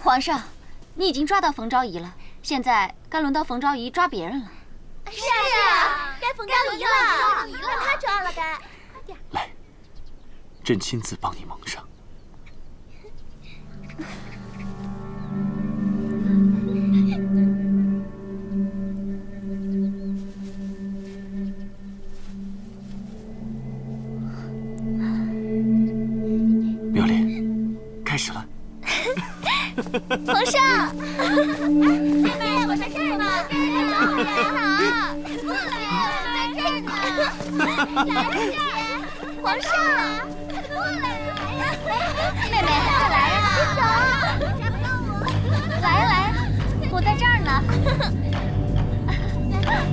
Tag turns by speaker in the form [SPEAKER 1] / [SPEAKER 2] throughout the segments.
[SPEAKER 1] 皇上，你已经抓到冯昭仪了，现在该轮到冯昭仪抓别人了。
[SPEAKER 2] 是啊，该冯昭仪了，让他抓了该。快点，
[SPEAKER 3] 来，朕亲自帮你蒙上。妙莲，开始了。
[SPEAKER 2] 皇上，妹妹，我在这儿呢，你好，来呀，皇上，过来呀，
[SPEAKER 1] 妹妹，快来呀！
[SPEAKER 2] 走，抓不到我，
[SPEAKER 1] 来呀来呀，我在这儿呢。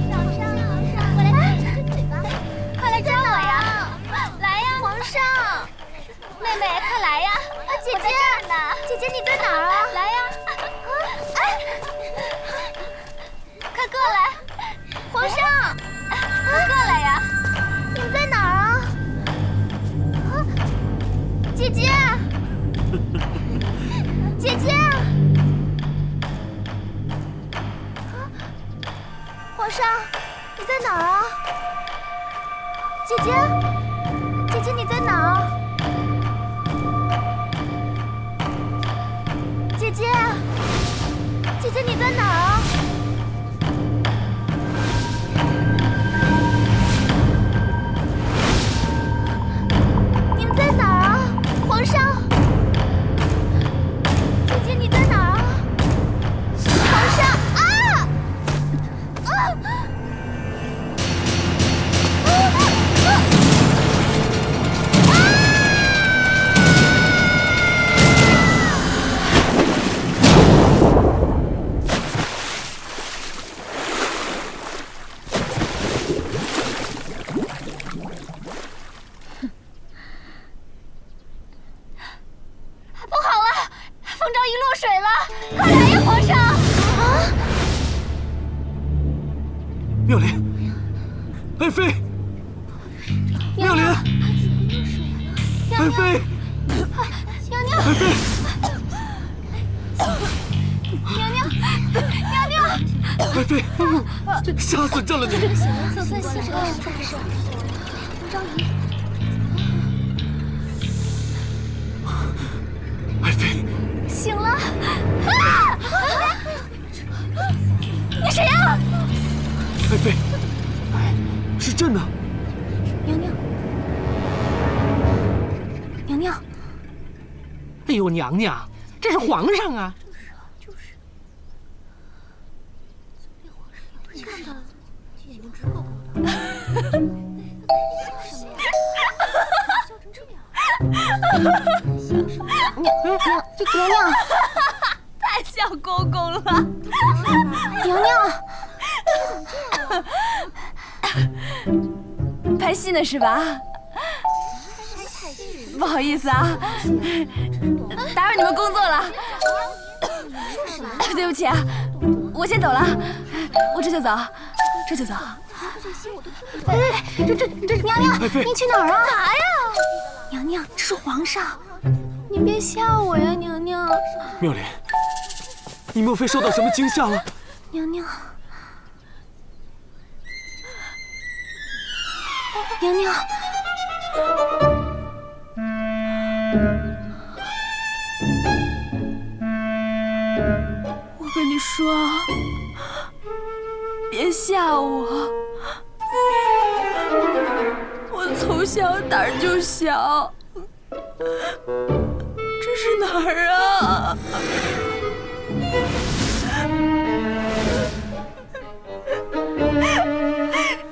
[SPEAKER 2] 皇上，过来亲嘴巴，
[SPEAKER 1] 快来抓我呀！来呀，
[SPEAKER 2] 皇上，
[SPEAKER 1] 妹妹，快来呀！
[SPEAKER 2] 姐姐，姐姐你在哪儿啊？
[SPEAKER 1] 来呀！快过来！
[SPEAKER 2] 皇上，
[SPEAKER 1] 快过来呀！
[SPEAKER 2] 你们在哪儿啊？姐姐，姐姐，皇上，你在哪儿啊？姐姐，姐姐你在哪儿？姐姐，姐姐你在哪儿啊？你们在哪儿啊？皇上，姐姐你在哪儿啊？皇上啊！
[SPEAKER 1] 不好了，冯昭仪落水了！快来呀，皇上！啊！
[SPEAKER 3] 妙莲，爱妃，妙莲，爱妃，
[SPEAKER 1] 娘娘，
[SPEAKER 3] 爱妃，
[SPEAKER 1] 娘娘，娘娘！
[SPEAKER 3] 爱妃，吓死朕了你！
[SPEAKER 1] 总算醒了，冯昭仪。
[SPEAKER 3] 爱妃，
[SPEAKER 1] 醒了！啊！你谁呀？
[SPEAKER 3] 爱妃，是朕呐！
[SPEAKER 1] 娘娘，娘娘，
[SPEAKER 4] 哎呦，娘娘，这是皇上啊！
[SPEAKER 1] 娘娘，
[SPEAKER 5] 太像公公了。
[SPEAKER 1] 娘娘，
[SPEAKER 5] 拍戏呢是吧？不好意思啊，打扰你们工作了。对不起啊，我先走了，我这就走，这就走。
[SPEAKER 1] 这娘娘，
[SPEAKER 3] 爱妃
[SPEAKER 1] 您去哪儿啊？哪呀？娘娘，这是皇上，您别吓我呀，娘娘。
[SPEAKER 3] 妙莲，你莫非受到什么惊吓了？
[SPEAKER 1] 娘娘，娘娘，
[SPEAKER 5] 我跟你说，别吓我，我从小胆儿就小。这是哪儿啊？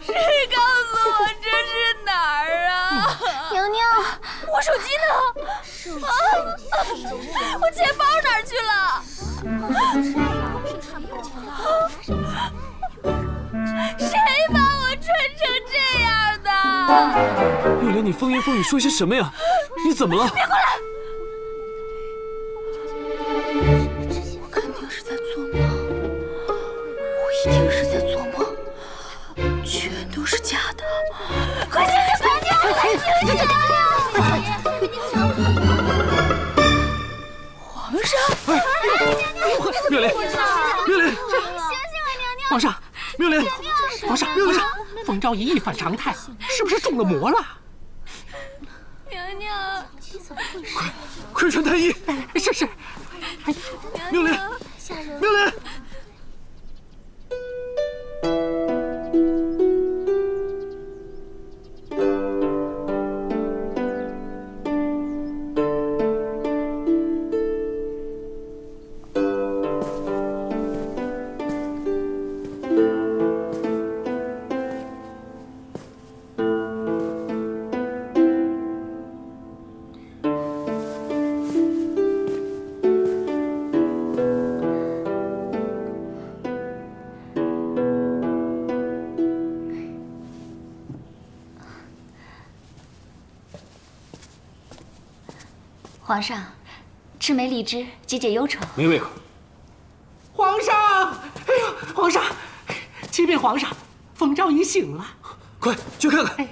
[SPEAKER 5] 谁告诉我这是哪儿啊？
[SPEAKER 1] 娘娘，
[SPEAKER 5] 我手机呢？我钱包哪儿去了？谁把我穿成这样的？
[SPEAKER 3] 妙莲，你风言风语说些什么呀？你怎么了？
[SPEAKER 5] 别过来！
[SPEAKER 1] 我肯定是在做梦，我一定是在做梦，全都是假的。
[SPEAKER 5] 快醒醒！快醒！快醒醒！
[SPEAKER 1] 皇上。
[SPEAKER 3] 快！妙莲，妙莲，
[SPEAKER 4] 皇上，
[SPEAKER 3] 妙莲，
[SPEAKER 4] 皇上，冯昭仪一反常态，是不是中了魔了？
[SPEAKER 5] 娘娘，
[SPEAKER 3] 快传太医！
[SPEAKER 4] 是。
[SPEAKER 3] 妙莲，妙莲。
[SPEAKER 2] 皇上，赤梅荔枝，解解忧愁。
[SPEAKER 3] 没胃口。
[SPEAKER 4] 皇上，哎呦，皇上，启禀皇上，冯昭仪醒了。
[SPEAKER 3] 快去看看。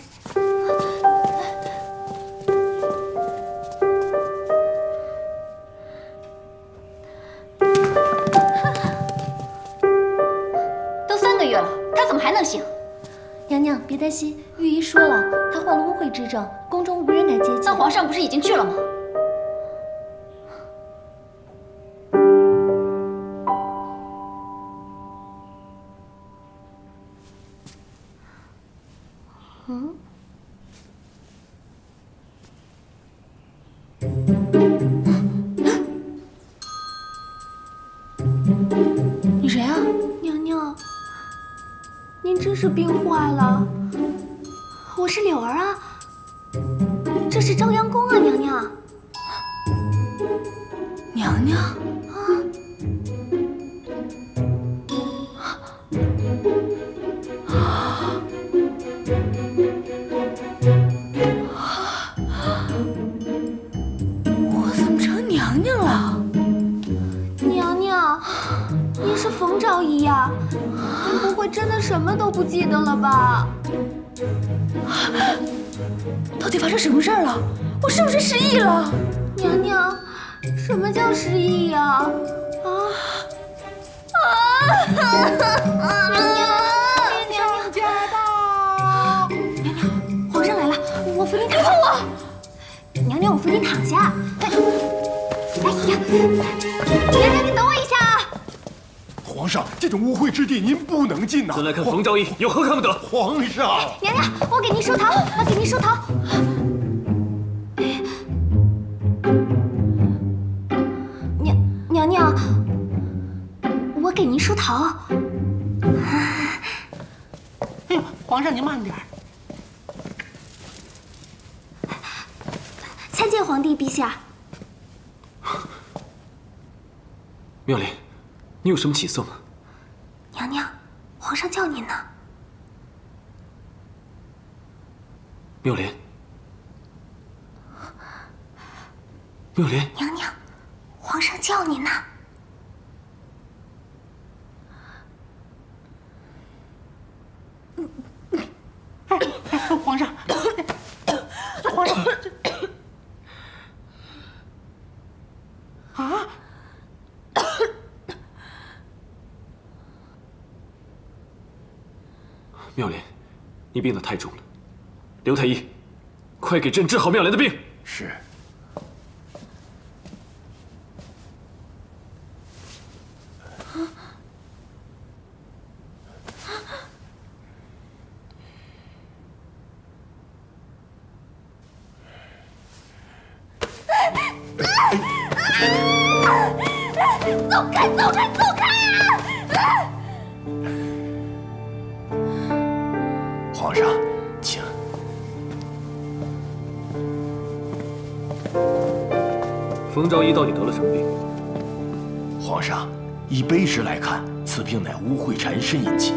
[SPEAKER 2] 都3个月了，他怎么还能醒？
[SPEAKER 6] 娘娘别担心，御医说了，他患了污秽之症，宫中无人敢接近。
[SPEAKER 2] 那皇上不是已经去了吗？
[SPEAKER 6] 你谁啊？娘娘，您真是病坏了。我是柳儿啊，这是朝阳宫啊，娘娘。
[SPEAKER 1] 娘娘，我怎么成娘娘了？
[SPEAKER 6] 娘娘，您是冯昭仪呀？您不会真的什么都不记得了吧？
[SPEAKER 1] 到底发生什么事儿了？我是不是失忆了？
[SPEAKER 6] 娘娘，什么叫失忆呀？娘驾到！娘娘，皇上来了，我扶您躺下。娘娘，我扶您躺下。哎呀，娘娘，你等我一下。
[SPEAKER 7] 皇上，这种污秽之地您不能进呐！
[SPEAKER 3] 朕来看冯昭仪，有何看不得？
[SPEAKER 7] 皇上，
[SPEAKER 6] 娘娘，我给您梳头，我给您梳头。娘娘，我给您梳头。
[SPEAKER 4] 哎呦，皇上您慢点儿。
[SPEAKER 6] 参见皇帝陛下。
[SPEAKER 3] 妙莲，你有什么起色吗？
[SPEAKER 6] 娘娘，皇上叫您呢。
[SPEAKER 3] 妙莲，妙莲，
[SPEAKER 6] 娘娘，皇上叫您呢。
[SPEAKER 4] 皇上，皇上，啊！
[SPEAKER 3] 妙莲，你病得太重了，刘太医，快给朕治好妙莲的病。
[SPEAKER 7] 是。
[SPEAKER 5] 走开，走开，走开啊！
[SPEAKER 7] 皇上，请。
[SPEAKER 3] 冯昭仪到底得了什么病？
[SPEAKER 7] 皇上，以碑石来看，此病乃污秽缠身引起，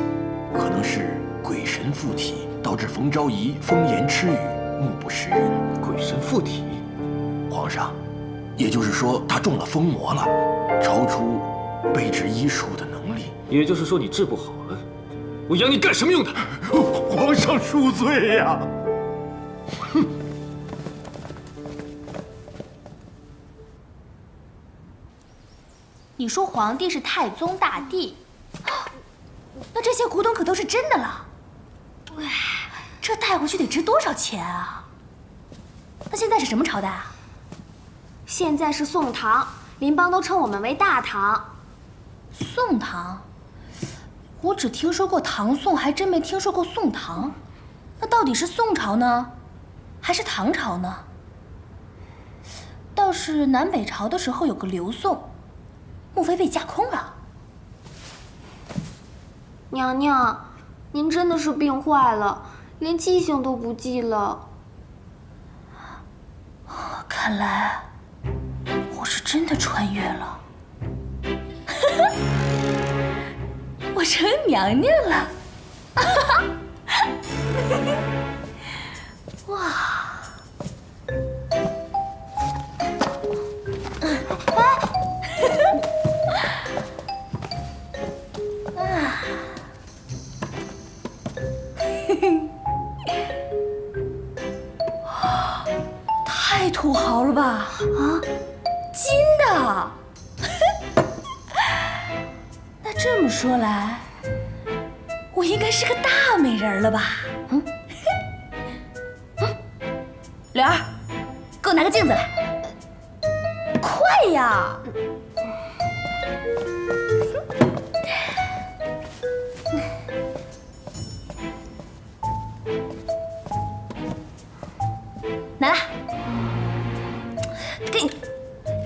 [SPEAKER 7] 可能是鬼神附体，导致冯昭仪风言痴语，目不识人。
[SPEAKER 3] 鬼神附体？
[SPEAKER 7] 皇上，也就是说他中了疯魔了，超出备治医术的能力。
[SPEAKER 3] 也就是说你治不好了，我养你干什么用的？
[SPEAKER 7] 皇上恕罪呀！
[SPEAKER 3] 哼！
[SPEAKER 6] 你说皇帝是太宗大帝，那这些古董可都是真的了。喂，这带回去得值多少钱啊？那现在是什么朝代啊？
[SPEAKER 2] 现在是宋唐，邻邦都称我们为大唐。
[SPEAKER 6] 宋唐，我只听说过唐宋，还真没听说过宋唐。那到底是宋朝呢，还是唐朝呢？倒是南北朝的时候有个刘宋，莫非被架空了？
[SPEAKER 2] 娘娘，您真的是病坏了，连记性都不记了。
[SPEAKER 6] 看来我是真的穿越了，我成娘娘了。哇！太土豪了吧！啊，金的。那这么说来，我应该是个大美人了吧？柳儿，给我拿个镜子来，快呀！拿来，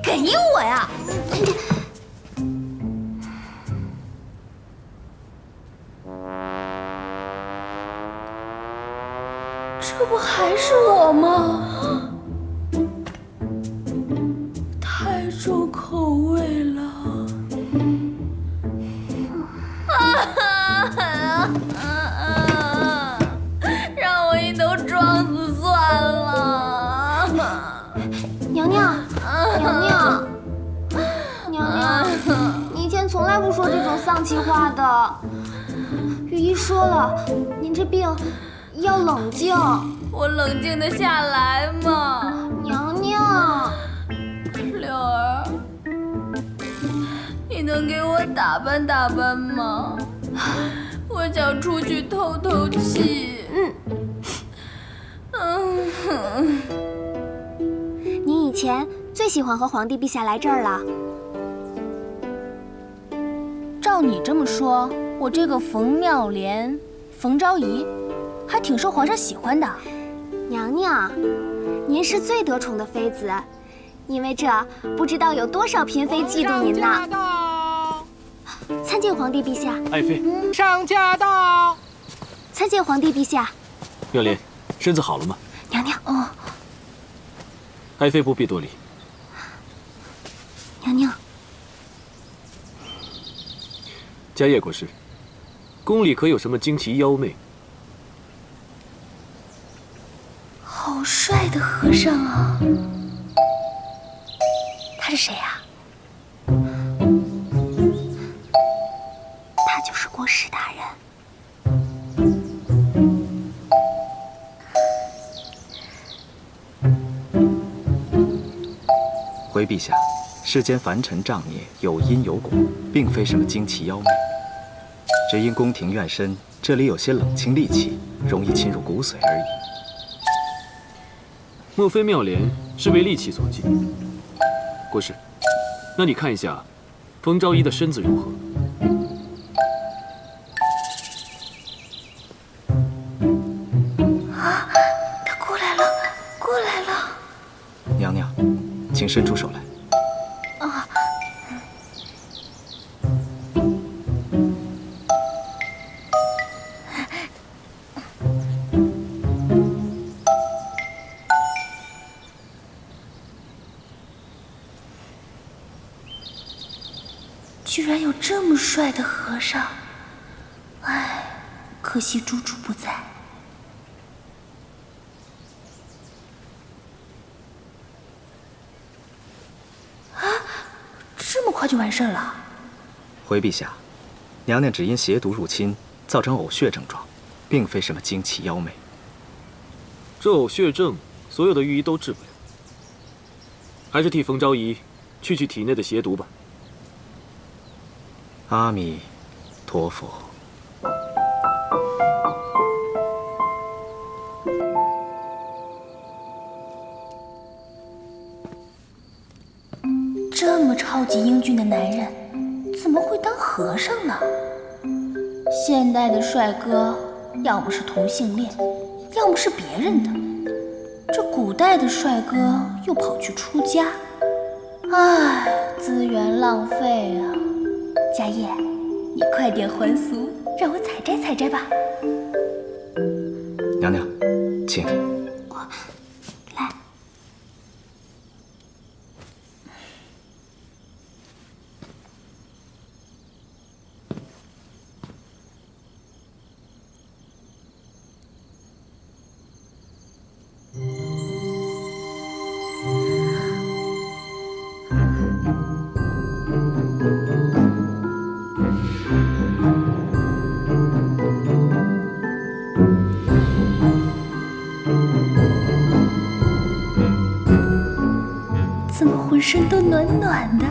[SPEAKER 6] 给我呀！这不还是我吗？太重口味了。
[SPEAKER 5] 让我一头撞死算了。
[SPEAKER 2] 娘娘，娘娘，娘娘，你以前从来不说这种丧气话的。御医说了，您这病要冷静。
[SPEAKER 5] 我冷静得下来吗？
[SPEAKER 2] 娘娘，
[SPEAKER 5] 柳儿，你能给我打扮打扮吗？我想出去透透气。
[SPEAKER 2] 您以前最喜欢和皇帝陛下来这儿了。
[SPEAKER 6] 照你这么说，我这个冯妙莲、冯昭仪，还挺受皇上喜欢的。
[SPEAKER 2] 娘娘，您是最得宠的妃子，因为这不知道有多少嫔妃嫉妒您呢。参见皇帝陛下。
[SPEAKER 3] 爱妃，
[SPEAKER 4] 上驾到！
[SPEAKER 2] 参见皇帝陛下。
[SPEAKER 3] 妙莲，身子好了吗？
[SPEAKER 2] 娘娘，
[SPEAKER 3] 爱妃不必多礼。
[SPEAKER 2] 娘娘，
[SPEAKER 3] 迦叶国师，宫里可有什么惊奇妖媚？
[SPEAKER 6] 好帅的和尚啊！他是谁呀？
[SPEAKER 2] 他就是国师大人。
[SPEAKER 8] 回陛下，世间凡尘障孽有因有果，并非什么惊奇妖媚，只因宫廷院深，这里有些冷清戾气，容易侵入骨髓而已。
[SPEAKER 3] 莫非妙莲是为戾气所禁？国师，那你看一下，冯昭仪的身子如何？
[SPEAKER 6] 啊，他过来了，过来了！
[SPEAKER 8] 娘娘，请伸出手来。
[SPEAKER 6] 啊，居然有这么帅的和尚，唉，可惜猪猪不在。啊，这么快就完事儿了？
[SPEAKER 8] 回陛下，娘娘只因邪毒入侵，造成呕血症状，并非什么惊奇妖媚。
[SPEAKER 3] 这呕血症，所有的御医都治不了，还是替冯昭仪去体内的邪毒吧。
[SPEAKER 8] 阿弥陀佛。
[SPEAKER 6] 这么超级英俊的男人，怎么会当和尚呢？现代的帅哥，要么是同性恋，要么是别人的。这古代的帅哥又跑去出家，唉，资源浪费啊！家业，你快点还俗，让我采摘采摘吧。
[SPEAKER 8] 娘娘，请。
[SPEAKER 6] 来。怎么浑身都暖暖的？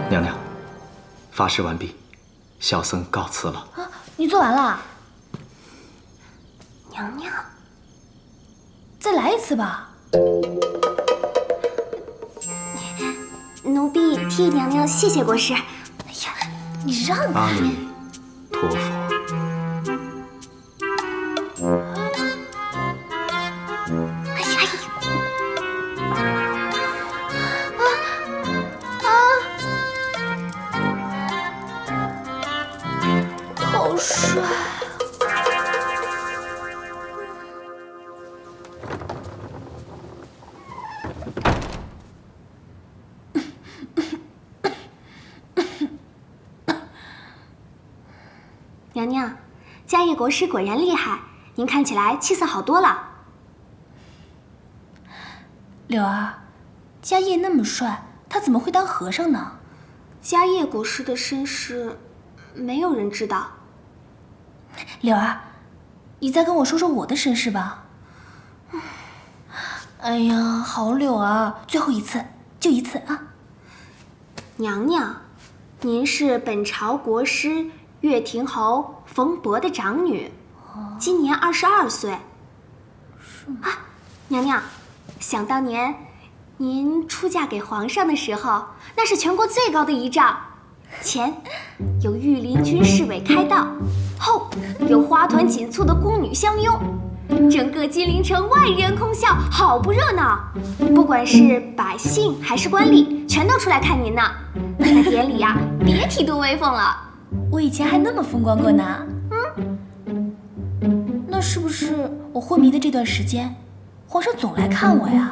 [SPEAKER 8] 娘娘，发誓完毕，小僧告辞了。
[SPEAKER 6] 啊，你做完了？
[SPEAKER 2] 娘娘，
[SPEAKER 6] 再来一次吧。
[SPEAKER 2] 奴婢替娘娘谢谢国师。
[SPEAKER 6] 哎呀，你让
[SPEAKER 8] 阿
[SPEAKER 6] 开！
[SPEAKER 8] 弥陀佛。
[SPEAKER 6] 哎呀！好帅！
[SPEAKER 2] 娘娘，家业国师果然厉害，您看起来气色好多了。
[SPEAKER 6] 柳儿，家业那么帅，他怎么会当和尚呢？
[SPEAKER 2] 家业国师的身世，没有人知道。
[SPEAKER 6] 柳儿，你再跟我说说我的身世吧。哎呀，好柳儿，最后一次，就一次啊！
[SPEAKER 2] 娘娘，您是本朝国师乐亭侯冯伯的长女，今年22岁。啊，娘娘，想当年，您出嫁给皇上的时候，那是全国最高的仪仗。前有御林军侍卫开道，后有花团锦簇的宫女相拥，整个金陵城万人空巷，好不热闹。不管是百姓还是官吏，全都出来看您呢。那典礼呀，别提多威风了。
[SPEAKER 6] 我以前还那么风光过呢。那是不是我昏迷的这段时间，皇上总来看我呀？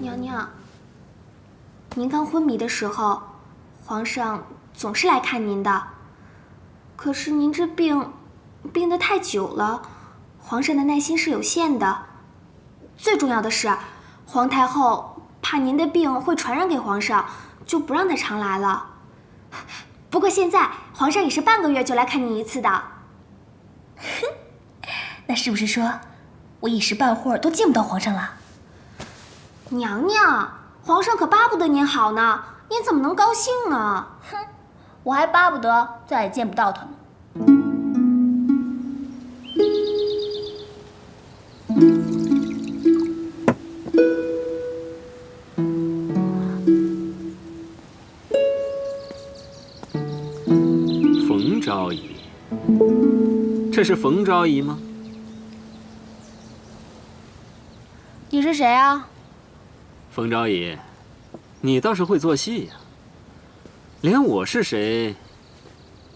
[SPEAKER 2] 娘娘，您刚昏迷的时候，皇上总是来看您的。可是您这病得太久了，皇上的耐心是有限的。最重要的是，皇太后怕您的病会传染给皇上，就不让他常来了。不过现在皇上也是半个月就来看您一次的。
[SPEAKER 6] 那是不是说，我一时半会儿都见不到皇上了？
[SPEAKER 2] 娘娘，皇上可巴不得您好呢，您怎么能高兴呢？
[SPEAKER 6] 哼，我还巴不得再也见不到他呢。
[SPEAKER 3] 冯昭仪，这是冯昭仪吗？
[SPEAKER 6] 你是谁啊？
[SPEAKER 3] 冯昭仪，你倒是会做戏呀，连我是谁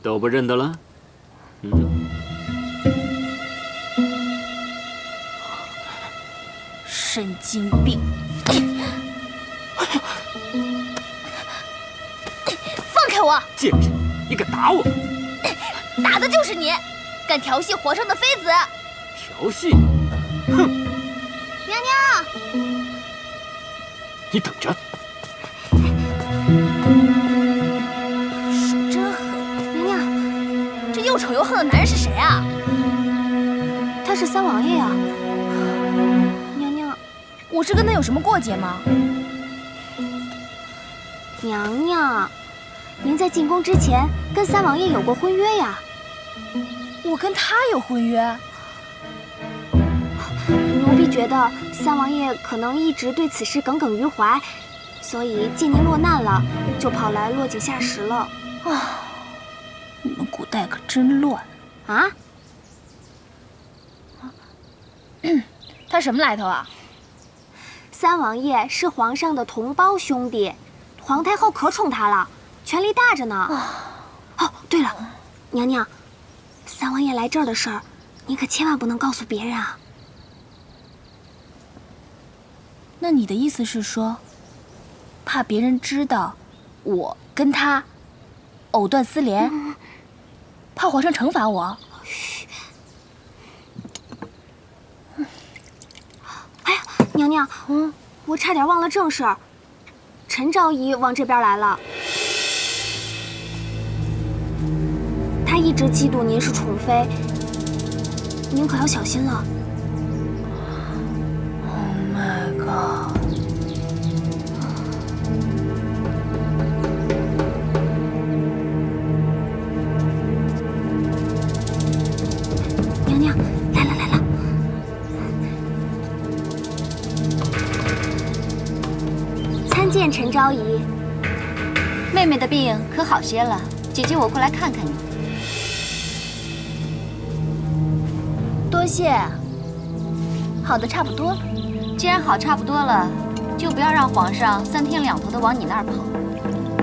[SPEAKER 3] 都不认得了。
[SPEAKER 6] 神经病！
[SPEAKER 5] 我！
[SPEAKER 3] 贱人，你敢打我？
[SPEAKER 5] 打的就是你，敢调戏皇上的妃子！
[SPEAKER 3] 调戏？哼！
[SPEAKER 2] 娘娘，
[SPEAKER 3] 你等着！
[SPEAKER 5] 手真狠！
[SPEAKER 2] 娘娘，
[SPEAKER 5] 这又丑又横的男人是谁啊？
[SPEAKER 2] 他是三王爷呀。娘娘，
[SPEAKER 5] 我是跟他有什么过节吗？
[SPEAKER 2] 娘娘，您在进宫之前跟三王爷有过婚约呀？
[SPEAKER 5] 我跟他有婚约？
[SPEAKER 2] 奴婢觉得三王爷可能一直对此事耿耿于怀，所以见您落难了，就跑来落井下石了。
[SPEAKER 5] 啊，你们古代可真乱
[SPEAKER 2] 啊！
[SPEAKER 5] 他什么来头啊？
[SPEAKER 2] 三王爷是皇上的同胞兄弟，皇太后可宠他了，权力大着呢。哦，对了，娘娘，三王爷来这儿的事儿，你可千万不能告诉别人啊。
[SPEAKER 5] 那你的意思是说，怕别人知道我跟他藕断丝连，怕皇上惩罚我？
[SPEAKER 2] 嘘。哎呀，娘娘，我差点忘了正事儿，陈昭仪往这边来了。她一直嫉妒您是宠妃，您可要小心了。
[SPEAKER 5] Oh my god！
[SPEAKER 2] 娘娘，来了来了。参见陈昭仪。
[SPEAKER 6] 妹妹的病可好些了？姐姐，我过来看看你。
[SPEAKER 5] 多谢。好的差不多了。
[SPEAKER 6] 既然好差不多了，就不要让皇上三天两头的往你那儿跑。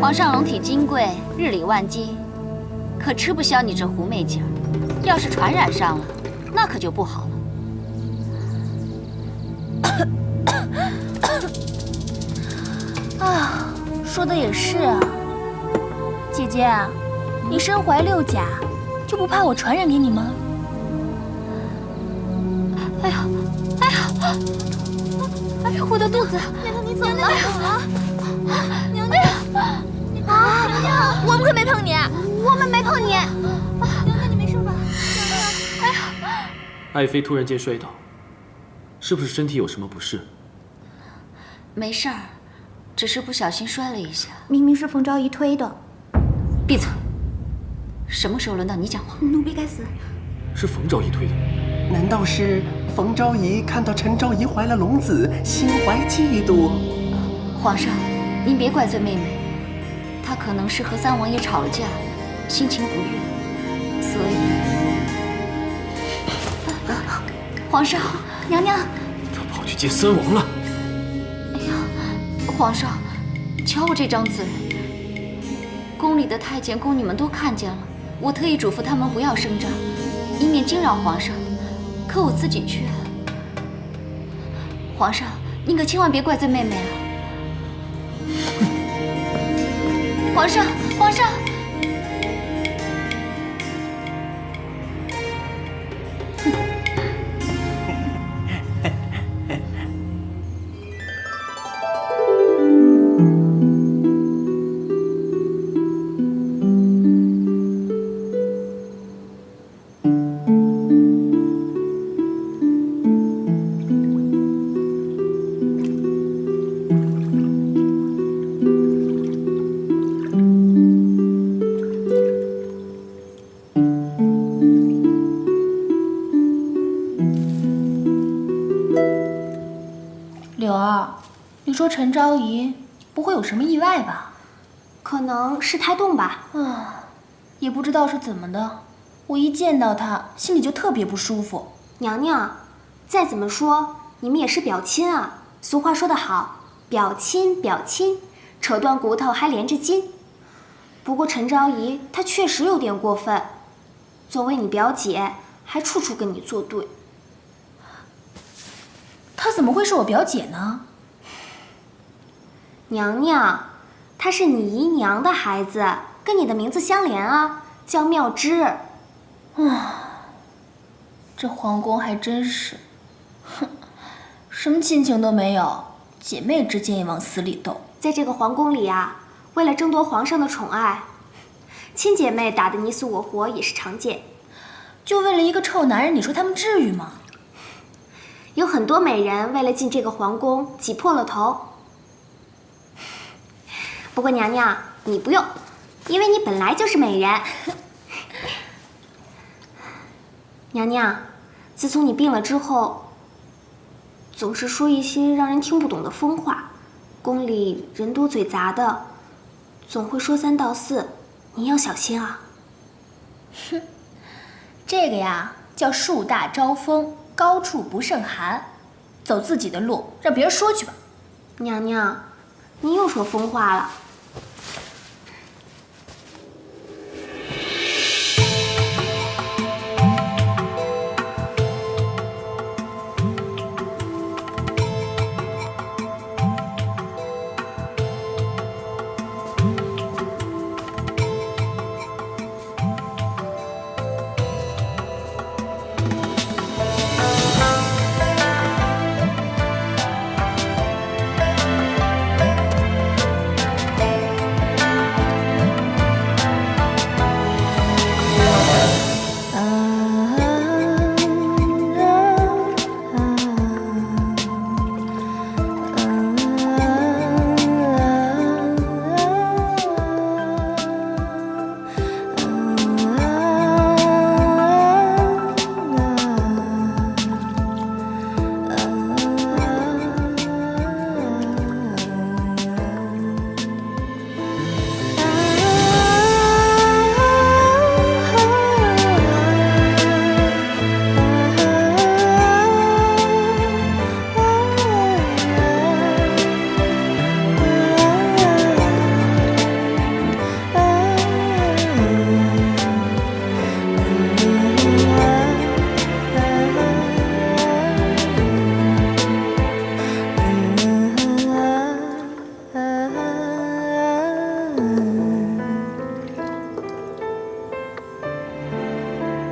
[SPEAKER 6] 皇上龙体金贵，日理万机，可吃不消你这狐媚劲儿。要是传染上了，那可就不好
[SPEAKER 5] 了。啊，说的也是啊。姐姐，你身怀6甲，就不怕我传染给你吗？
[SPEAKER 6] 哎呀，哎呀，哎呀，我的肚子！
[SPEAKER 5] 娘娘，你怎么了？娘娘，啊！娘娘，我们可没碰你，
[SPEAKER 2] 我们没碰你。
[SPEAKER 5] 娘娘，你没事吧？
[SPEAKER 6] 哎呀！
[SPEAKER 3] 爱妃突然间摔倒，是不是身体有什么不适？
[SPEAKER 6] 没事儿，只是不小心摔了一下。
[SPEAKER 2] 明明是冯昭仪推的。
[SPEAKER 6] 闭嘴！什么时候轮到你讲话？
[SPEAKER 2] 奴婢该死。
[SPEAKER 3] 是冯昭仪推的。
[SPEAKER 4] 难道是冯昭仪看到陈昭仪怀了龙子，心怀嫉妒？
[SPEAKER 6] 皇上，您别怪罪妹妹，她可能是和三王爷吵了架，心情不悦，所以……皇上，
[SPEAKER 2] 娘娘，
[SPEAKER 3] 她跑去见三王了。
[SPEAKER 6] 哎呀，皇上，瞧我这张嘴，宫里的太监宫女们都看见了，我特意嘱咐他们不要声张，以免惊扰皇上。可我自己去，皇上，您可千万别怪罪妹妹啊！皇上，皇上！
[SPEAKER 5] 柳儿，你说陈昭仪不会有什么意外吧？
[SPEAKER 2] 可能是胎动吧。
[SPEAKER 5] 也不知道是怎么的，我一见到她，心里就特别不舒服。
[SPEAKER 2] 娘娘，再怎么说，你们也是表亲啊。俗话说得好，表亲表亲，扯断骨头还连着筋。不过陈昭仪她确实有点过分，作为你表姐，还处处跟你作对。
[SPEAKER 5] 她怎么会是我表姐呢？
[SPEAKER 2] 娘娘，她是你姨娘的孩子，跟你的名字相连啊，叫妙芝。
[SPEAKER 5] 这皇宫还真是，哼，什么亲情都没有，姐妹之间也往死里斗。
[SPEAKER 2] 在这个皇宫里啊，为了争夺皇上的宠爱，亲姐妹打得你死我活也是常见。
[SPEAKER 5] 就为了一个臭男人，你说他们至于吗？
[SPEAKER 2] 有很多美人为了进这个皇宫挤破了头。不过娘娘，你不用，因为你本来就是美人。娘娘，自从你病了之后，总是说一些让人听不懂的疯话，宫里人多嘴杂的，总会说三道四，你要小心啊。
[SPEAKER 5] 哼，这个呀叫树大招风，高处不胜寒，走自己的路，让别人说去吧。
[SPEAKER 2] 娘娘，你又说疯话了。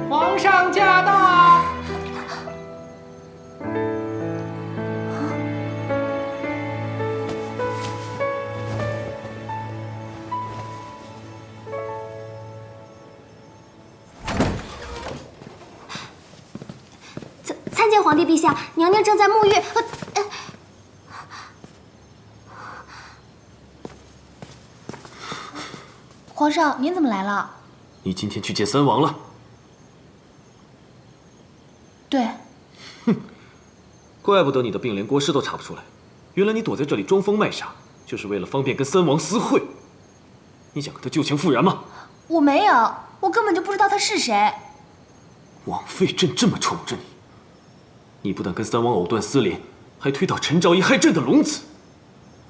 [SPEAKER 4] 皇上驾到！
[SPEAKER 2] 参见皇帝陛下，娘娘正在沐浴。
[SPEAKER 5] 皇上，您怎么来了？
[SPEAKER 3] 你今天去见三王了？
[SPEAKER 5] 对，
[SPEAKER 3] 怪不得你的病连国师都查不出来，原来你躲在这里装疯卖傻，就是为了方便跟三王私会。你想跟他旧情复燃吗？
[SPEAKER 5] 我没有，我根本就不知道他是谁。
[SPEAKER 3] 枉费朕这么宠着你，你不但跟三王藕断丝连，还推倒陈昭仪害朕的龙子。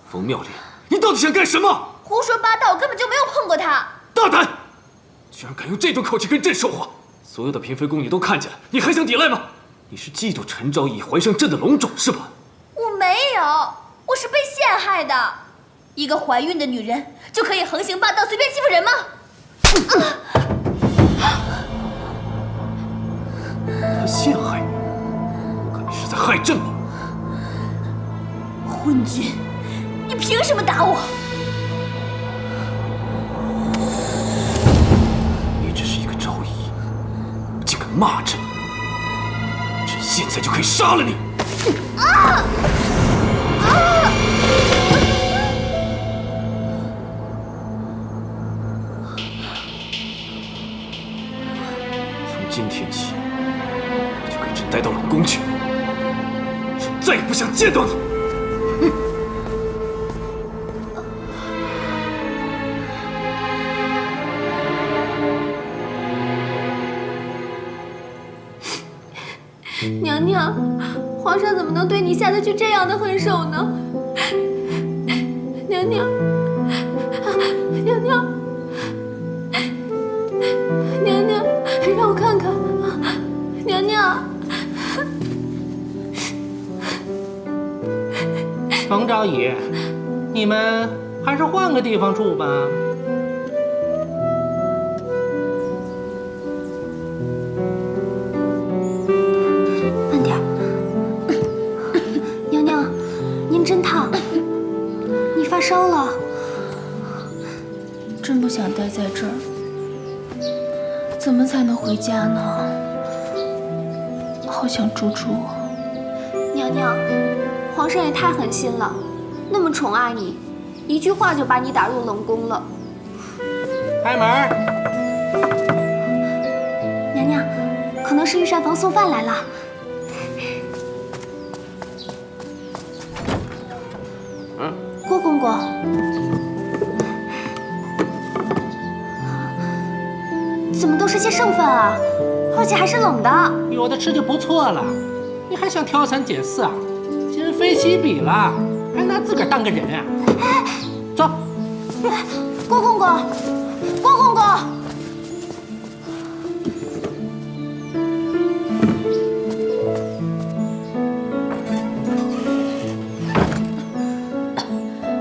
[SPEAKER 3] 冯妙莲，你到底想干什么？
[SPEAKER 5] 胡说八道，我根本就没有碰过他。
[SPEAKER 3] 大胆！居然敢用这种口气跟朕说话！所有的嫔妃宫女都看见了，你还想抵赖吗？你是嫉妒陈昭仪怀上朕的龙种是吧？
[SPEAKER 5] 我没有，我是被陷害的。一个怀孕的女人就可以横行霸道，随便欺负人吗？
[SPEAKER 3] 他陷害你，我看你是在害朕吗？
[SPEAKER 5] 昏君，你凭什么打我？
[SPEAKER 3] 你只是一个昭仪，竟敢骂朕！朕现在就可以杀了你！从今天起，你就跟朕带到冷宫去，朕再也不想见到你！
[SPEAKER 2] 娘娘，皇上怎么能对你下得去这样的狠手呢？娘娘，娘娘，娘娘，让我看看，娘娘。
[SPEAKER 4] 冯昭仪，你们还是换个地方住吧。
[SPEAKER 2] 您真烫，你发烧了。
[SPEAKER 5] 真不想待在这儿，怎么才能回家呢？好想猪猪啊！
[SPEAKER 2] 娘娘，皇上也太狠心了，那么宠爱你，一句话就把你打入冷宫了。
[SPEAKER 4] 开门！
[SPEAKER 2] 娘娘，可能是御膳房送饭来了。郭公公，怎么都是些剩饭啊？而且还是冷的。
[SPEAKER 4] 有的吃就不错了，你还想挑三拣四啊？今非昔比了，还拿自个儿当个人啊？走。
[SPEAKER 2] 郭公公，郭公公。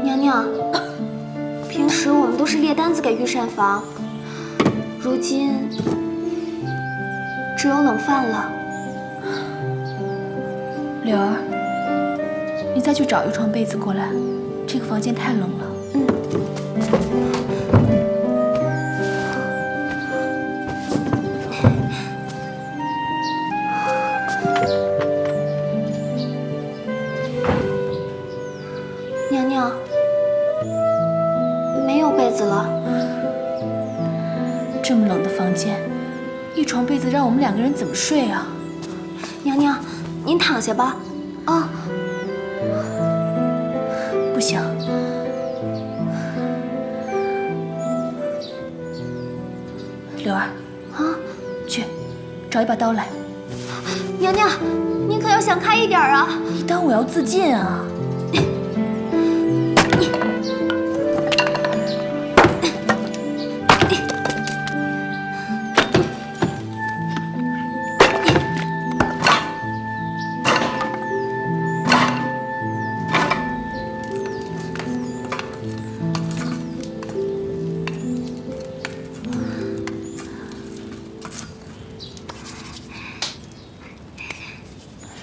[SPEAKER 2] 娘娘，平时我们都是列单子给御膳房，如今只有冷饭了。
[SPEAKER 5] 柳儿，你再去找一床被子过来，这个房间太冷了。
[SPEAKER 2] 娘娘，没有被子了。
[SPEAKER 5] 这么冷的房间，一床被子让我们两个人怎么睡啊？
[SPEAKER 2] 娘娘，您躺下吧。啊，
[SPEAKER 5] 不行，柳儿，
[SPEAKER 2] 啊，
[SPEAKER 5] 去找一把刀来。
[SPEAKER 2] 娘娘，您可要想开一点啊！
[SPEAKER 5] 你当我要自尽啊？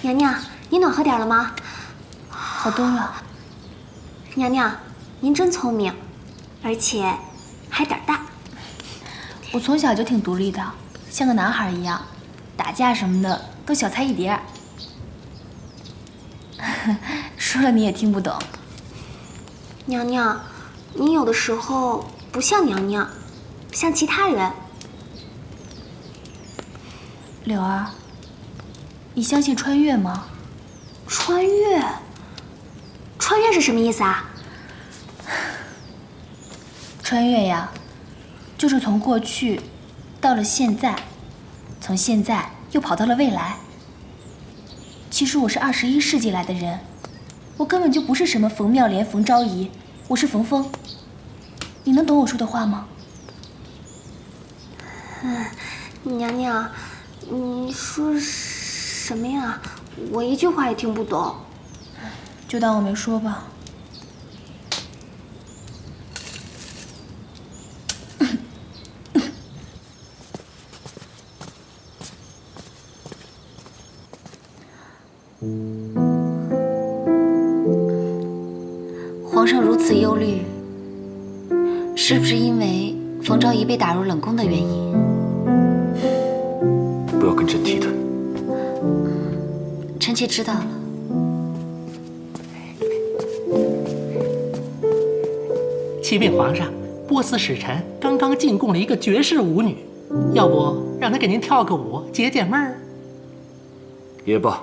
[SPEAKER 2] 娘娘，你暖和点了吗？
[SPEAKER 5] 好多了。
[SPEAKER 2] 娘娘，您真聪明，而且还胆大。
[SPEAKER 5] 我从小就挺独立的，像个男孩一样，打架什么的都小菜一碟。说了你也听不懂。
[SPEAKER 2] 娘娘，您有的时候不像娘娘，像其他人。
[SPEAKER 5] 柳儿，你相信穿越吗？
[SPEAKER 2] 穿越？穿越是什么意思啊？
[SPEAKER 5] 穿越呀，就是从过去到了现在，从现在又跑到了未来。其实我是21世纪来的人，我根本就不是什么冯妙莲、冯昭仪，我是冯峰。你能懂我说的话吗？
[SPEAKER 2] 娘娘，你说什么呀？我一句话也听不懂。
[SPEAKER 5] 就当我没说吧。
[SPEAKER 1] 皇上如此忧虑，是不是因为冯昭仪被打入冷宫的原因？
[SPEAKER 3] 不要跟朕提他。
[SPEAKER 1] 臣妾知道了。
[SPEAKER 4] 启禀皇上，波斯使臣刚刚进贡了一个绝世舞女，要不让她给您跳个舞解解闷儿？
[SPEAKER 3] 也罢。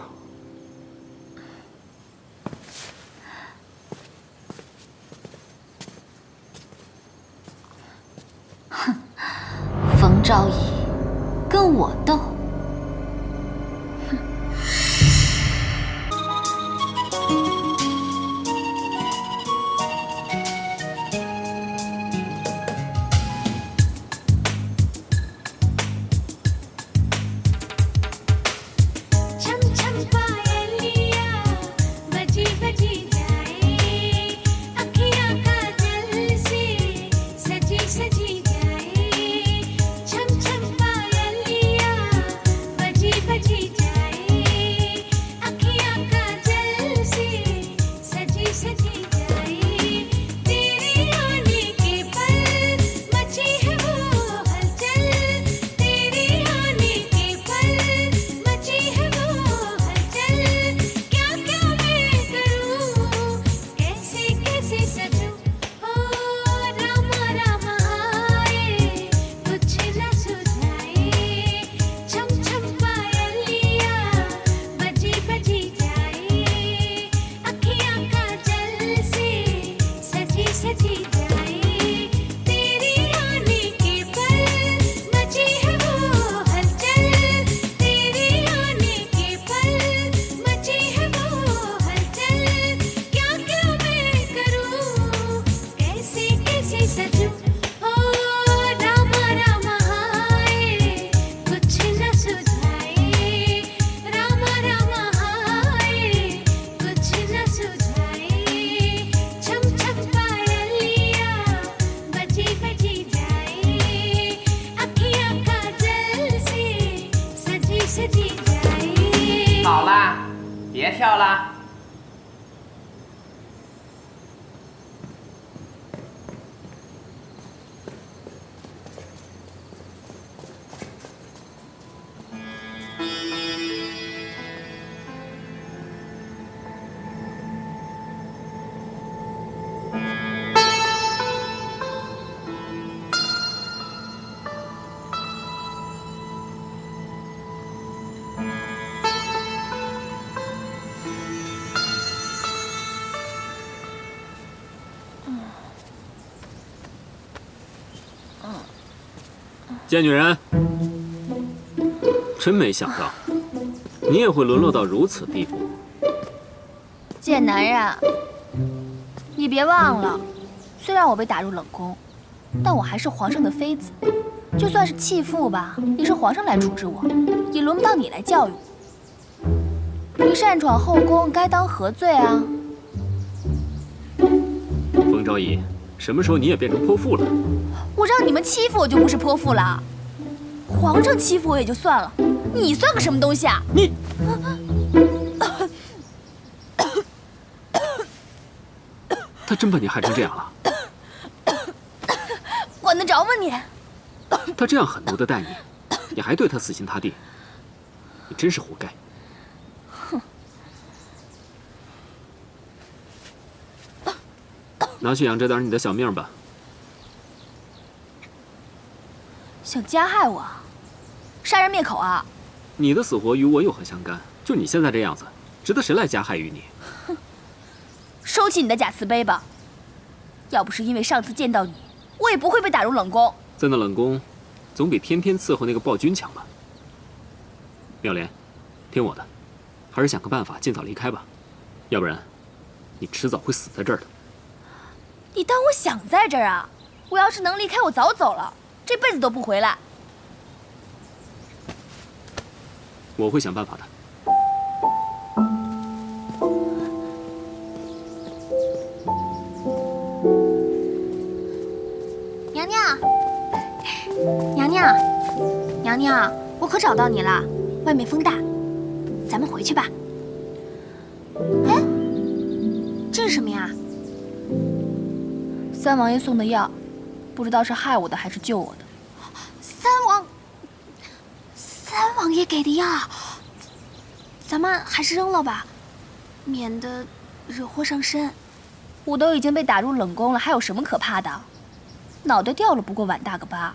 [SPEAKER 1] 冯昭仪跟我斗。
[SPEAKER 9] सजी सजी जाए छम छम पायलिया
[SPEAKER 4] 别跳了。
[SPEAKER 3] 贱女人，真没想到，你也会沦落到如此地步。
[SPEAKER 5] 贱男人，你别忘了，虽然我被打入冷宫，但我还是皇上的妃子，就算是弃妇吧，也是皇上来处置我，也轮不到你来教育我。你擅闯后宫，该当何罪啊？
[SPEAKER 3] 风朝仪，什么时候你也变成泼妇了？
[SPEAKER 5] 我让你们欺负我就不是泼妇了，皇上欺负我也就算了，你算个什么东西啊？
[SPEAKER 3] 你，他真把你害成这样了？
[SPEAKER 5] 管得着吗你？
[SPEAKER 3] 他这样狠毒的待你，你还对他死心塌地，你真是活该。
[SPEAKER 5] 哼！
[SPEAKER 3] 拿去养着点你的小命吧。
[SPEAKER 5] 想加害我，杀人灭口啊！
[SPEAKER 3] 你的死活与我有何相干？就你现在这样子，值得谁来加害于你？
[SPEAKER 5] 哼！收起你的假慈悲吧。要不是因为上次见到你，我也不会被打入冷宫。
[SPEAKER 3] 在那冷宫，总比天天伺候那个暴君强吧？妙莲，听我的，还是想个办法尽早离开吧，要不然，你迟早会死在这儿的。
[SPEAKER 5] 你当我想在这儿啊？我要是能离开，我早走了，这辈子都不回来。
[SPEAKER 3] 我会想办法的。
[SPEAKER 2] 娘娘，娘娘，娘娘，我可找到你了。外面风大，咱们回去吧。哎，这是什么呀？
[SPEAKER 5] 三王爷送的药，不知道是害我的还是救我的。
[SPEAKER 2] 三王爷给的药，咱们还是扔了吧，免得惹祸上身。
[SPEAKER 5] 我都已经被打入冷宫了，还有什么可怕的？脑袋掉了不过碗大个疤。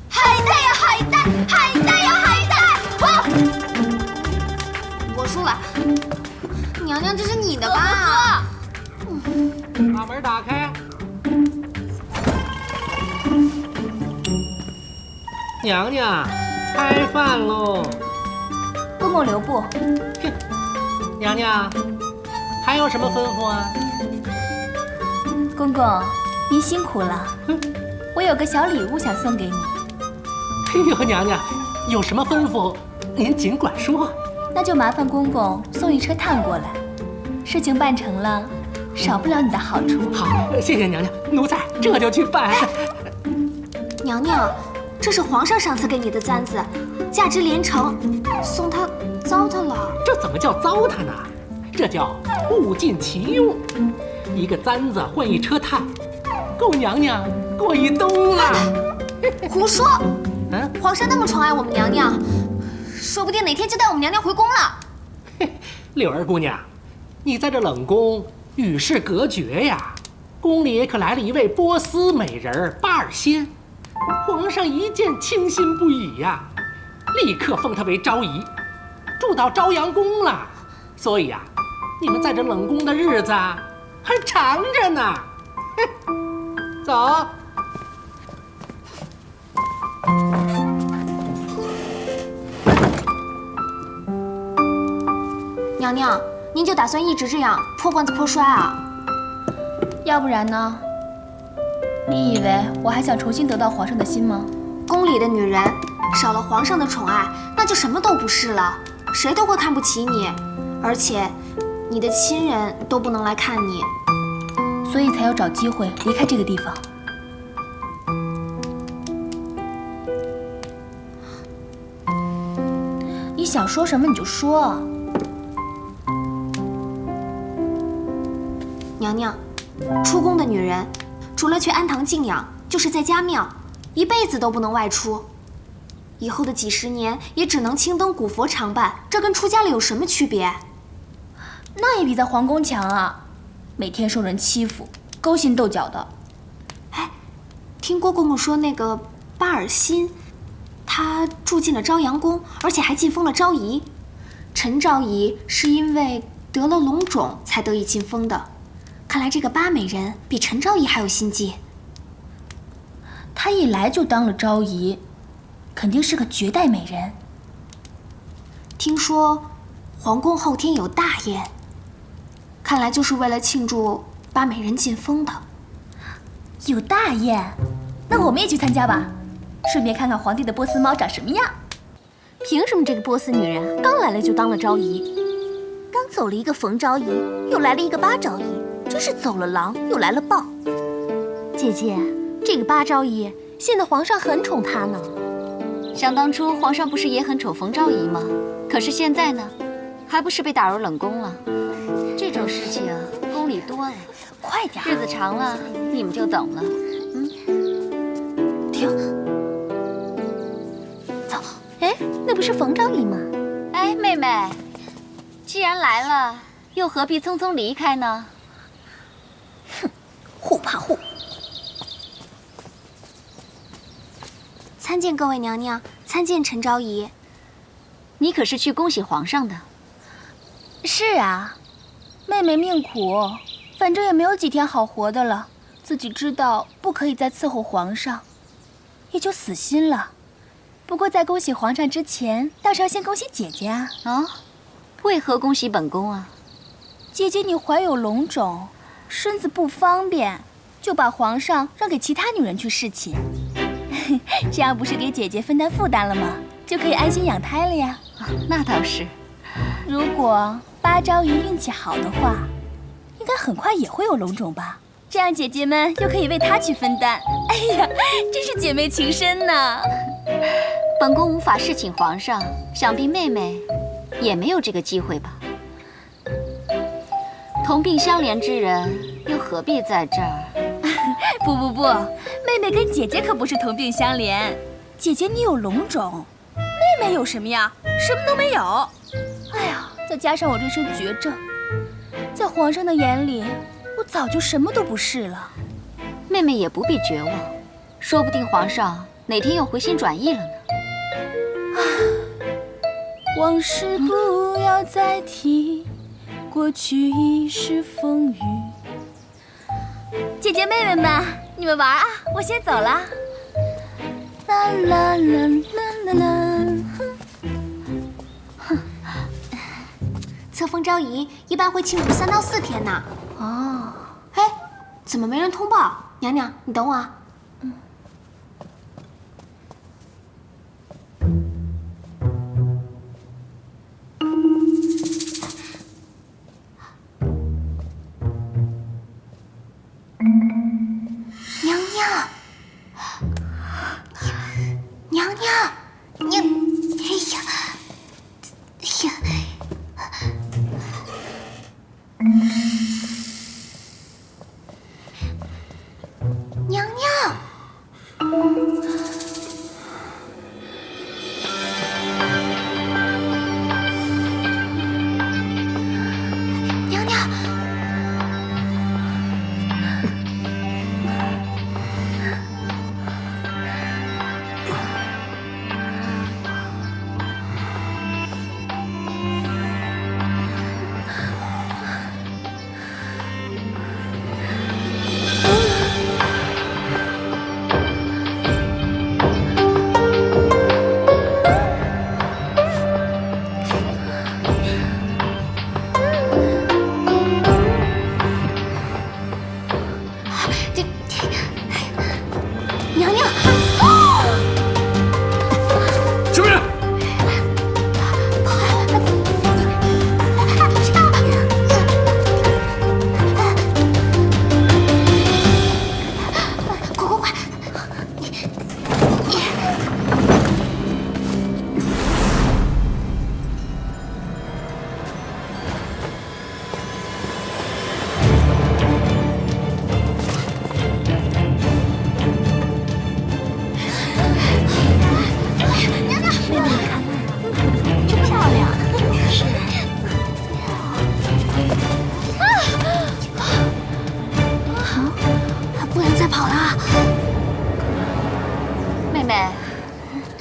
[SPEAKER 2] 海带呀海带，海带呀海带！啊！我输了，娘娘这是你的吧？
[SPEAKER 4] 把门打开。娘娘，开饭喽！
[SPEAKER 5] 公公留步。
[SPEAKER 4] 哼，娘娘，还有什么吩咐啊？
[SPEAKER 5] 公公，您辛苦了。我有个小礼物想送给你。
[SPEAKER 4] 哎呦，娘娘，有什么吩咐，您尽管说。
[SPEAKER 5] 那就麻烦公公送一车炭过来，事情办成了，少不了你的好处。
[SPEAKER 4] 好，谢谢娘娘，奴才这就去办。
[SPEAKER 2] 娘娘，这是皇上上次给你的簪子，价值连城，送他糟蹋了。
[SPEAKER 4] 这怎么叫糟蹋呢？这叫物尽其用。一个簪子换一车炭，够娘娘过一冬了。
[SPEAKER 2] 胡说！皇上那么宠爱我们娘娘，说不定哪天就带我们娘娘回宫了。
[SPEAKER 4] 柳儿姑娘，你在这冷宫与世隔绝呀，宫里可来了一位波斯美人巴尔仙，皇上一见倾心不已呀，立刻封她为昭仪，住到朝阳宫了。所以呀，你们在这冷宫的日子还长着呢。走。
[SPEAKER 2] 娘娘，您就打算一直这样破罐子破摔啊？
[SPEAKER 5] 要不然呢？你以为我还想重新得到皇上的心吗？
[SPEAKER 2] 宫里的女人少了皇上的宠爱，那就什么都不是了，谁都会看不起你，而且你的亲人都不能来看你，
[SPEAKER 5] 所以才要找机会离开这个地方。你想说什么你就说。
[SPEAKER 2] 娘娘，出宫的女人，除了去安堂静养，就是在家庙，一辈子都不能外出。以后的几十年也只能青灯古佛常伴，这跟出家了有什么区别？
[SPEAKER 5] 那也比在皇宫强啊！每天受人欺负，勾心斗角的。
[SPEAKER 2] 哎，听郭公公说那个巴尔辛，他住进了朝阳宫，而且还晋封了昭仪。陈昭仪是因为得了龙种才得以晋封的。看来这个巴美人比陈昭仪还有心计。
[SPEAKER 5] 她一来就当了昭仪，肯定是个绝代美人。
[SPEAKER 2] 听说皇宫后天有大宴，看来就是为了庆祝巴美人晋封的。
[SPEAKER 5] 有大宴，那我们也去参加吧，顺便看看皇帝的波斯猫长什么样。
[SPEAKER 6] 凭什么这个波斯女人刚来了就当了昭仪？刚走了一个冯昭仪，又来了一个巴昭仪，真是走了狼又来了豹。姐姐，这个巴昭仪现在皇上很宠她呢。
[SPEAKER 1] 想当初皇上不是也很宠冯昭仪吗？可是现在呢，还不是被打入冷宫了？这种事情宫里多了，
[SPEAKER 5] 快点，
[SPEAKER 1] 日子长了你们就懂了。
[SPEAKER 2] 停，走。
[SPEAKER 6] 哎，那不是冯昭仪吗？
[SPEAKER 1] 哎，妹妹，既然来了，又何必匆匆离开呢？
[SPEAKER 6] 护怕护。
[SPEAKER 2] 参见各位娘娘，参见陈昭仪。
[SPEAKER 1] 你可是去恭喜皇上的？
[SPEAKER 5] 是啊，妹妹命苦，反正也没有几天好活的了，自己知道不可以再伺候皇上，也就死心了。不过在恭喜皇上之前，倒是要先恭喜姐姐啊！
[SPEAKER 1] 啊，为何恭喜本宫啊？
[SPEAKER 5] 姐姐你怀有龙种，身子不方便，就把皇上让给其他女人去侍寝，这样不是给姐姐分担负担了吗？就可以安心养胎了呀。
[SPEAKER 1] 那倒是。
[SPEAKER 5] 如果巴昭仪运气好的话，应该很快也会有龙种吧？这样姐姐们又可以为她去分担。哎呀，真是姐妹情深呢！
[SPEAKER 1] 本宫无法侍寝皇上，想必妹妹也没有这个机会吧？同病相怜之人，又何必在这儿？
[SPEAKER 5] 不，妹妹跟姐姐可不是同病相怜。姐姐你有龙种，妹妹有什么呀？什么都没有。哎呀，再加上我这身绝症，在皇上的眼里，我早就什么都不是了。
[SPEAKER 1] 妹妹也不必绝望，说不定皇上哪天又回心转意了呢。
[SPEAKER 5] 往事不要再提，过去已是风雨。姐姐妹妹们，你们玩啊，我先走了。啦啦啦啦啦啦。
[SPEAKER 2] 册封昭仪一般会庆祝3到4天呢。
[SPEAKER 5] 哦，
[SPEAKER 2] 哎，怎么没人通报？娘娘，你等我啊。娘娘，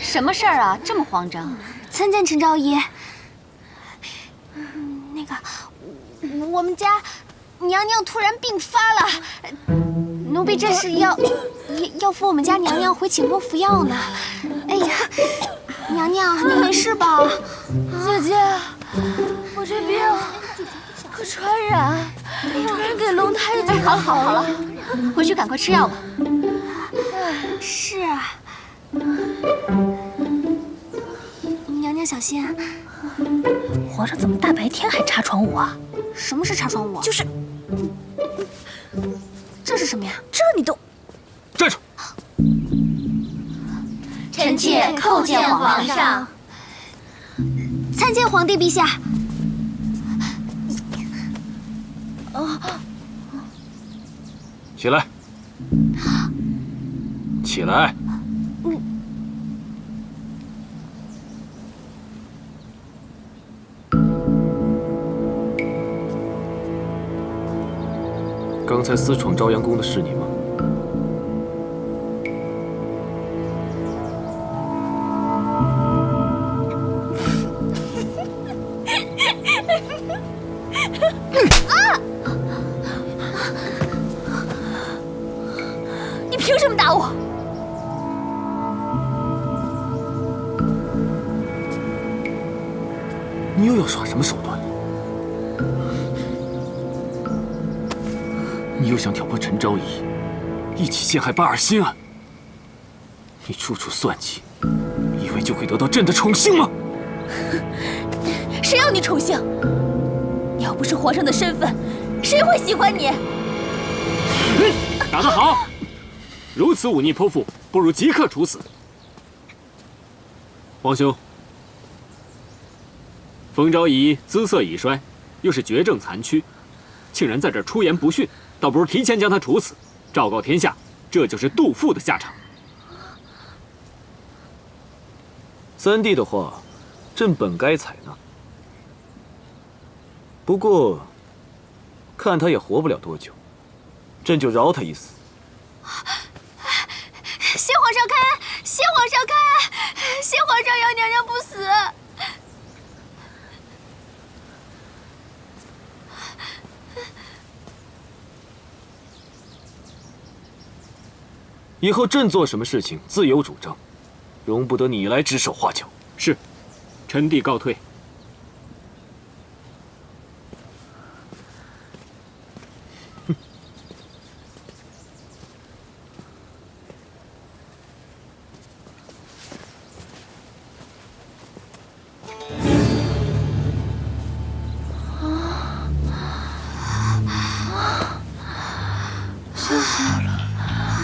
[SPEAKER 6] 什么事儿啊？这么慌张？
[SPEAKER 2] 参见陈昭仪。那个，我们家娘娘突然病发了，奴婢这是要扶我们家娘娘回寝宫服药呢。哎呀，娘娘，你没事吧？
[SPEAKER 6] 姐姐，我这病可传染，传染给龙太子。好了，回去赶快吃药吧。
[SPEAKER 2] 是啊。娘娘小心。
[SPEAKER 5] 皇上怎么大白天还插窗舞啊？
[SPEAKER 2] 什么是插窗舞？
[SPEAKER 5] 就是，
[SPEAKER 2] 这是什么呀？
[SPEAKER 5] 这你都
[SPEAKER 3] 站住！
[SPEAKER 6] 臣妾叩见皇上。
[SPEAKER 2] 参见皇帝陛下。
[SPEAKER 8] 起来，起来。
[SPEAKER 3] 刚才私闯朝阳宫的是你吗？
[SPEAKER 6] 你凭什么打我？
[SPEAKER 3] 你又要耍什么手段？你又想挑拨陈昭仪，一起陷害巴尔辛啊？你处处算计，以为就会得到朕的宠幸吗？
[SPEAKER 6] 谁要你宠幸？你要不是皇上的身份，谁会喜欢你？
[SPEAKER 3] 打得好！如此忤逆泼妇，不如即刻处死。皇兄，冯昭仪姿色已衰，又是绝症残躯，竟然在这儿出言不逊，倒不如提前将他处死，昭告天下，这就是杜父的下场。
[SPEAKER 8] 三弟的话，朕本该采纳。不过，看他也活不了多久，朕就饶他一死。
[SPEAKER 2] 谢皇上开恩！谢皇上开恩！谢皇上要娘娘不死。
[SPEAKER 8] 以后朕做什么事情自有主张，容不得你来指手画脚。
[SPEAKER 3] 是，臣弟告退。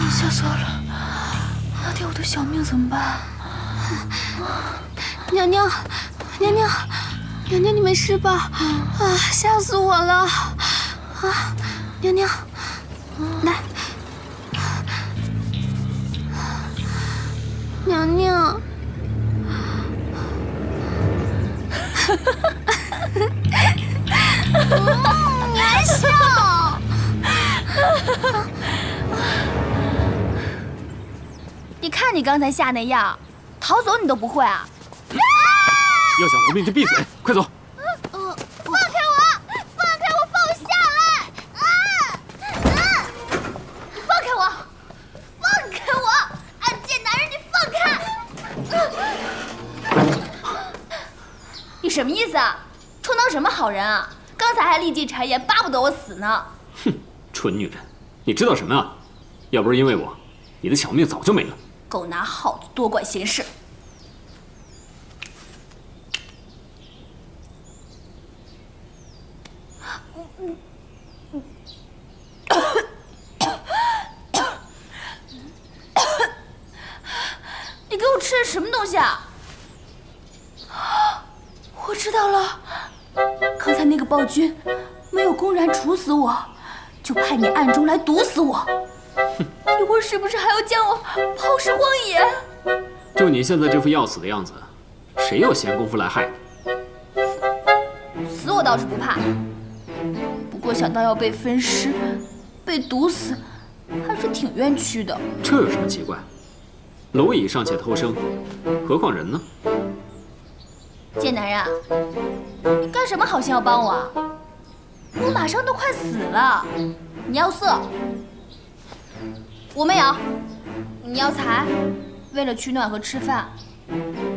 [SPEAKER 1] 吓死我了！老天，我的小命怎么办？
[SPEAKER 2] 娘娘，娘娘，娘娘，你没事吧？啊，吓死我了！啊，娘娘，来，娘娘。你还笑？
[SPEAKER 6] 你看你刚才吓那样，逃走你都不会啊！
[SPEAKER 3] 要想活命就闭嘴，快走！
[SPEAKER 2] 放开我！放开我！放我下来！
[SPEAKER 6] 放开我！放开我！暗箭男人，你放开！你什么意思啊？充当什么好人啊？刚才还历尽谗言，巴不得我死呢。
[SPEAKER 3] 哼，蠢女人，你知道什么啊？要不是因为我，你的小命早就没了。
[SPEAKER 6] 狗拿耗子，多管闲事。你给我吃的什么东西啊？我知道了，刚才那个暴君没有公然处死我，就派你暗中来毒死我。一会儿是不是还要将我抛尸荒野？
[SPEAKER 3] 就你现在这副要死的样子，谁有闲工夫来害你？
[SPEAKER 6] 死我倒是不怕，不过想到要被分尸、被毒死，还是挺冤屈的。
[SPEAKER 3] 这有什么奇怪？蝼蚁尚且偷生，何况人呢？
[SPEAKER 5] 贱男人，你干什么好心要帮我啊？我马上都快死了，你要色，我没有；你要财，为了取暖和吃饭，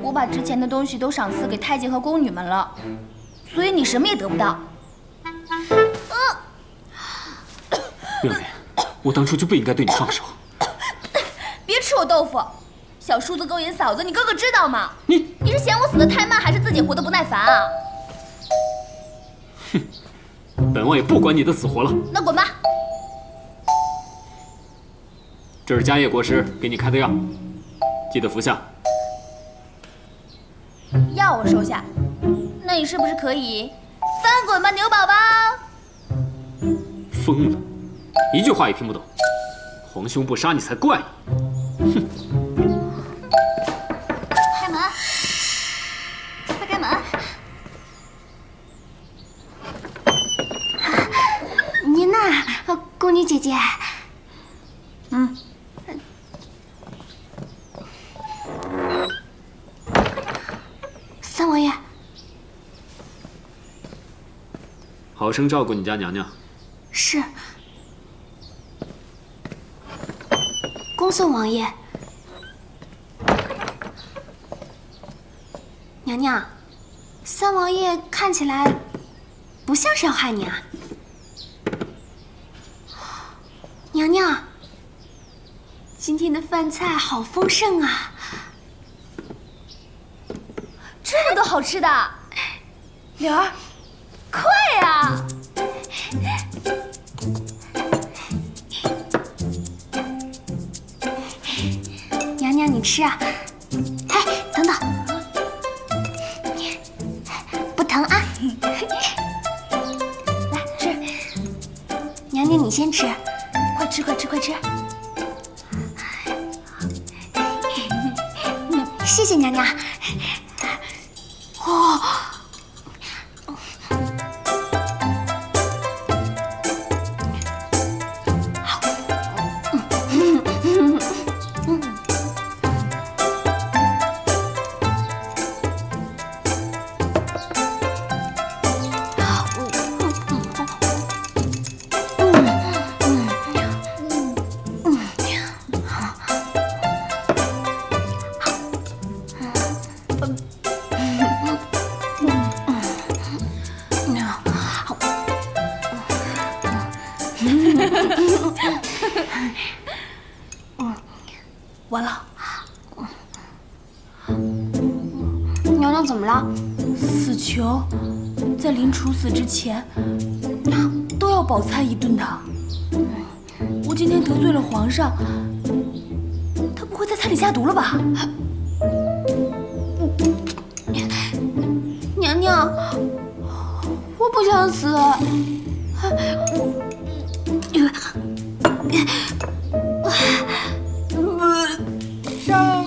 [SPEAKER 5] 我把之前的东西都赏赐给太监和宫女们了，所以你什么也得不到。
[SPEAKER 3] 妙莲，我当初就不应该对你放手。
[SPEAKER 5] 别吃我豆腐！小叔子勾引嫂子，你哥哥知道吗？
[SPEAKER 3] 你
[SPEAKER 5] 是嫌我死得太慢，还是自己活得不耐烦啊？
[SPEAKER 3] 哼，本王也不管你的死活了。
[SPEAKER 5] 那滚吧！
[SPEAKER 3] 这是迦叶国师给你开的药，记得服下。
[SPEAKER 5] 药我收下，那你是不是可以翻滚吧，牛宝宝？
[SPEAKER 3] 疯了，一句话也听不懂。皇兄不杀你才怪呢。哼！
[SPEAKER 2] 开门，快开门！您呐，宫女姐姐。三王爷，
[SPEAKER 3] 好生照顾你家娘娘。
[SPEAKER 2] 是。恭送王爷。娘娘，三王爷看起来不像是要害你啊。娘娘，今天的饭菜好丰盛啊！
[SPEAKER 5] 这么多好吃的，柳儿，快呀！
[SPEAKER 2] 娘娘，你吃啊！哎，等等，不疼啊！来吃，娘娘你先吃，
[SPEAKER 5] 快吃，快吃，快吃！
[SPEAKER 2] 谢谢娘娘。哦。
[SPEAKER 5] 完了，
[SPEAKER 2] 娘娘怎么了？
[SPEAKER 5] 死囚在临处死之前都要饱餐一顿的。我今天得罪了皇上，他不会在菜里下毒了吧？
[SPEAKER 2] 娘娘，我不想死。
[SPEAKER 4] 上